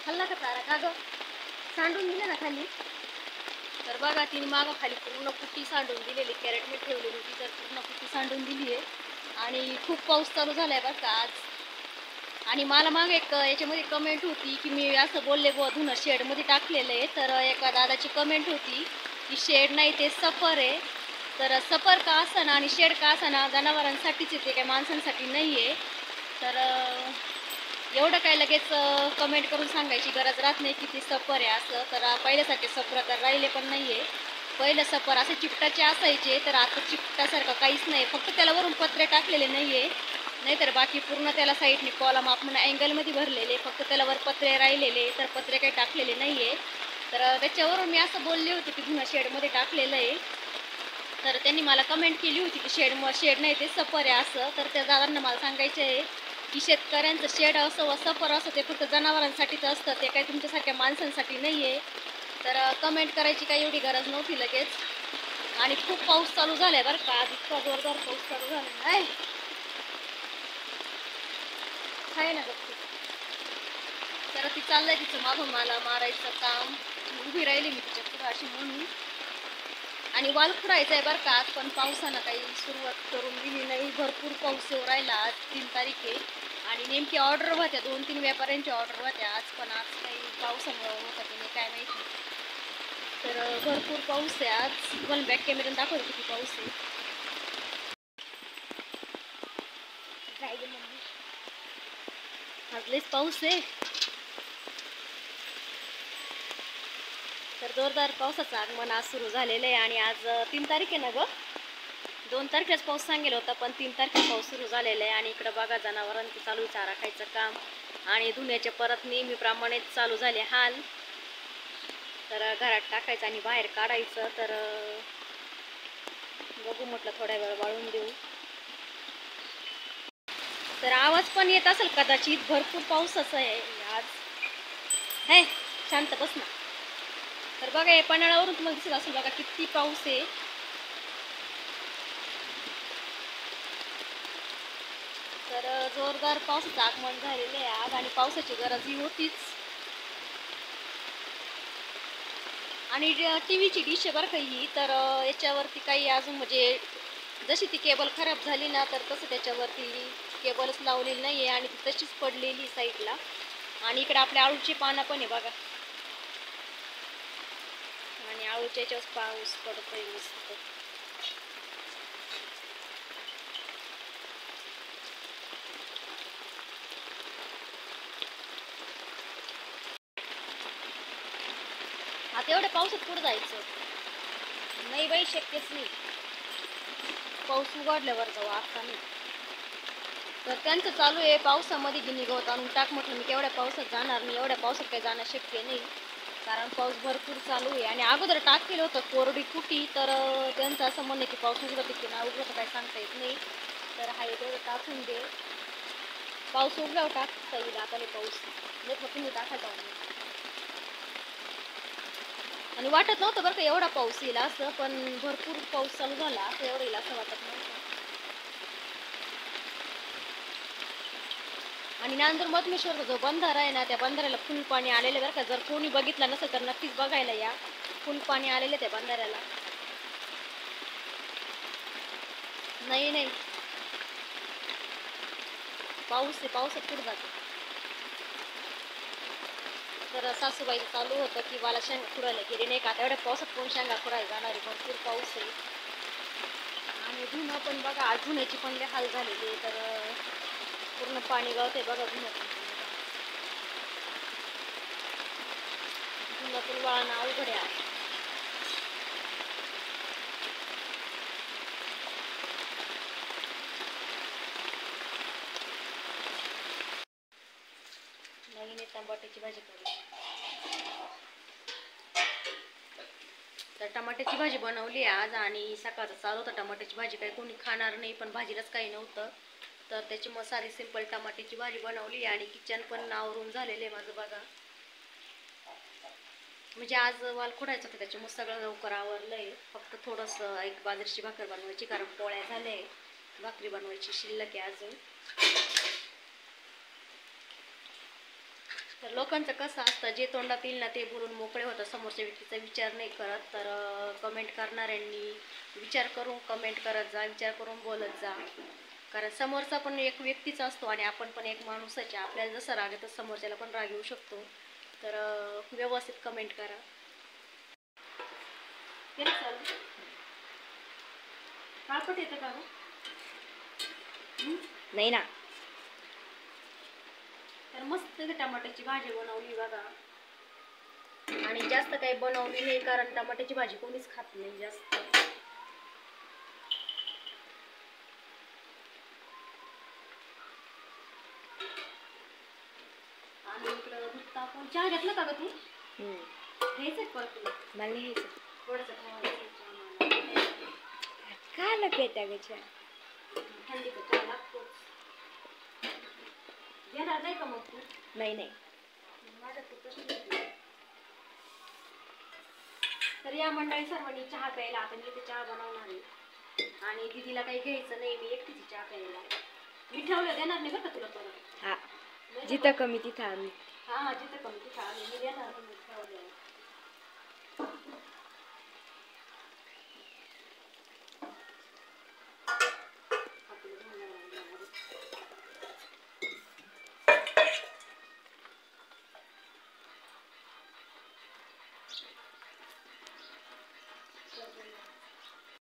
खाल्ला का चारा का ग? सांडून दिले ना खाली. तर बघा तिने मागं खाली पूर्ण कुट्टी सांडून दिलेली, कॅरेटमध्ये ठेवलेली होती तर पूर्ण कुट्टी सांडून दिली आहे. आणि खूप पाऊस चालू झालाय बरं का आज. आणि मला मागे एक याच्यामध्ये कमेंट होती की मी असं बोलले बुवा धुणं शेडमध्ये टाकलेलं आहे, तर एका दादाची कमेंट होती की शेड नाही ते सफर आहे. तर सफर का असेना आणि शेड का असेना जनावरांसाठीच येते, काय माणसांसाठी नाही आहे. तर एवढं काय लगेच कमेंट करून सांगायची गरज राहत नाही की ती सफर आहे असं. तर पहिल्यासारखे सफर तर राहिले पण नाही आहे. पहिलं सफर असे चिपटाचे असायचे, तर आता चिपटासारखं काहीच नाही, फक्त त्याला वरून पत्रे टाकलेले नाही आहे. नाहीतर बाकी पूर्ण त्याला साईडने कॉलम आपण अँगलमध्ये भरलेले, फक्त त्याला वर पत्रे राहिलेले, तर पत्रे काही टाकलेले नाही आहे. तर त्याच्यावरून मी असं बोलले होते की धुणं शेडमध्ये टाकलेलं आहे. तर त्यांनी मला कमेंट केली होती की शेड नाही ते सफर आहे असं. तर त्या दादांना मला सांगायचं आहे की शेतकऱ्यांचं शेड असं व सफर असं ते फक्त जनावरांसाठीच असतं, ते काही तुमच्यासारख्या माणसांसाठी नाही आहे. तर कमेंट करायची काही एवढी गरज नव्हती लगेच. आणि खूप पाऊस चालू झालाय बरं का, आज इतका जोरदार पाऊस चालू झाला नाही आहे ना गप्पी. तर ती चाललंय तिचं मागून मला मारायचं काम. उभी राहिली मी तिच्या पुढं अशी म्हणून. आणि वाल खुरायचा आहे बरं का आज, पण पावसानं काही सुरुवात करून दिली नाही. भरपूर पाऊस येऊ राहिला. आज 3 तारीख आहे आणि नेमकी ऑर्डर होत्या, 2-3 व्यापाऱ्यांच्या ऑर्डर होत्या आज, पण आज काही पावसामुळे होता की नाही काय माहिती. तर भरपूर पाऊस आहे आज. तुम्हाला बॅक कॅमेऱ्याने दाखवतो किती पाऊस आहे. आज लयच पाऊस आहे. तर जोरदार पावसाचं आगमन आज सुरू झालेलं आहे. आणि आज 3 तारीख आहे ना ग. 2 तारखेलाच पाऊस सांगेल होता, पण 3 तारखेला पाऊस सुरू झालेला आहे. आणि इकडं बघा जनावरांचं चालू चारा खायचं काम आणि धुण्याचे परत नेहमीप्रमाणेच चालू झाले हाल. तर घरात टाकायचं आणि बाहेर काढायचं. तर बघू म्हटलं थोड्या वेळ वाळून देऊ. तर आवाज पण येत असेल कदाचित, भरपूर पाऊसच आहे आज. हे शांत बस ना. तर बघा हे पन्हाळ्यावरून तुम्हाला दिसत असेल बघा किती पाऊस आहे. तर जोरदार पावसाचं आगमन झालेलं आहे आज आणि पावसाची गरज ही होतीच. आणि टी व्हीची डिश आहे बरं का ही, तर याच्यावरती काही अजून म्हणजे जशी ती केबल खराब झाली ना, तर तसं त्याच्यावरती केबलच लावलेली नाही आहे आणि ती तशीच पडलेली साईडला. आणि इकडे आपल्या आळूची पानं पण आहे बघा. आणि आळूच्या याच्यावर पाऊस पडतोय मस्त. आता एवढ्या पावसात कुठं जायचं? नाही बाई, शक्यच नाही. पाऊस उघडल्यावर जाऊ, आता नाही. तर त्यांचं चालू आहे पावसामध्ये गिनी गवत आणून टाक. म्हटलं मी केवढ्या पावसात जाणार नाही, एवढ्या पावसात काही जाणं शक्य नाही, कारण पाऊस भरपूर चालू आहे. आणि अगोदर टाक केलं होतं कोरडी कुटी, तर त्यांचं असं म्हणणं की पाऊस उघडत की ना उघडत काही सांगता येत नाही. तर हाय तेवढं टाकून दे, पाऊस उघड्यावर टाकता येईल. आता पाऊस नाही तुम्ही टाकायचा. आणि वाटत नव्हतं बरं का एवढा पाऊस येईल असं, पण भरपूर पाऊस चालू झाला. असं एवढं येईल असं वाटत नव्हतं. आणि नांदूर मधमेश्वरचा जो बंधारा आहे ना, त्या बंधाऱ्याला फुल पाणी आलेलं बरं का. जर कोणी बघितलं नसेल तर नक्कीच बघायला या. फुल पाणी आलेलं त्या बंधाऱ्याला. नाही नाही, पाऊस आहे, पावसात कुठं जातो. तर सासूबाईचं चालू होतं की मला शेंगा खुरायला गेली नाही का, आता एवढ्या पावसात कोण शेंगा खुरायला जाणार आहे, भरपूर पाऊस आहे. आणि धुणं पण बघा, आज धुण्याची पण लय हाल झालेली आहे. तर पूर्ण पाणी गळतंय बघा धुण्यातून. धुण्यातून वाळणं अवघड आहे. नवीन टमाट्याची भाजी करू. तर टमाट्याची भाजी बनवली आज. आणि सकाळचं चालू होतं टमाट्याची भाजी, काही कोणी खाणार नाही, पण भाजीलाच काही नव्हतं, तर त्याची मग साधी सिंपल टमाट्याची भाजी बनवली. आणि किचन पण आवरून झालेलं आहे माझं बघा. म्हणजे आज वाल खुडायचं होतं, त्याच्यामुळे सगळं लवकर आवरलं आहे. फक्त थोडंसं एक बाजरीची भाकर बनवायची, कारण पोळ्या झाल्या आहे, भाकरी बनवायची शिल्लक आहे अजून. तर लोकांचं कसं असतं, जे तोंडात येईल ना ते बोलून मोकळे होतं, समोरच्या व्यक्तीचा विचार नाही करत. तर कमेंट करणाऱ्यांनी विचार करून कमेंट करत जा, विचार करून बोलत जा. कारण समोरचा पण एक व्यक्तीच असतो आणि आपण पण एक माणूसच आहे. आपल्याला जसं राग येतं समोरच्याला पण राग येऊ शकतो. तर व्यवस्थित कमेंट करा. केलं चालू काळपट येतं का गं? नाही ना. तर मस्त टमाट्याची भाजी बनवली बघा. आणि जास्त काही बनवली नाही कारण टमाट्याची भाजी कोणीच खात नाही जास्त. आणि इकडं दूध टाकून चहा घेतला का ग तू? घ्यायचं परत तुला? मला नाही घ्यायचं. थोडंसं खावायचं. काय ला पेता ग चहा? थंडीचा चहा लागतो. घेणार नाही का मग तू? नाही नाही. माझ्या तू कशी घेतली? तर या मंडळी सर्वांनी चहा प्यायला. आपण इथे चहा बनवणार आहे आणि दीदीला काही घ्यायचं नाही, मी एकटीची चहा प्यायला. मी ठेवलं देणार नाही बरं का तुला परत. हा, जिथं कमी तिथं आम्ही. हा जिथं कमी तिथं आम्ही. मी देणार नाही ठेवलं.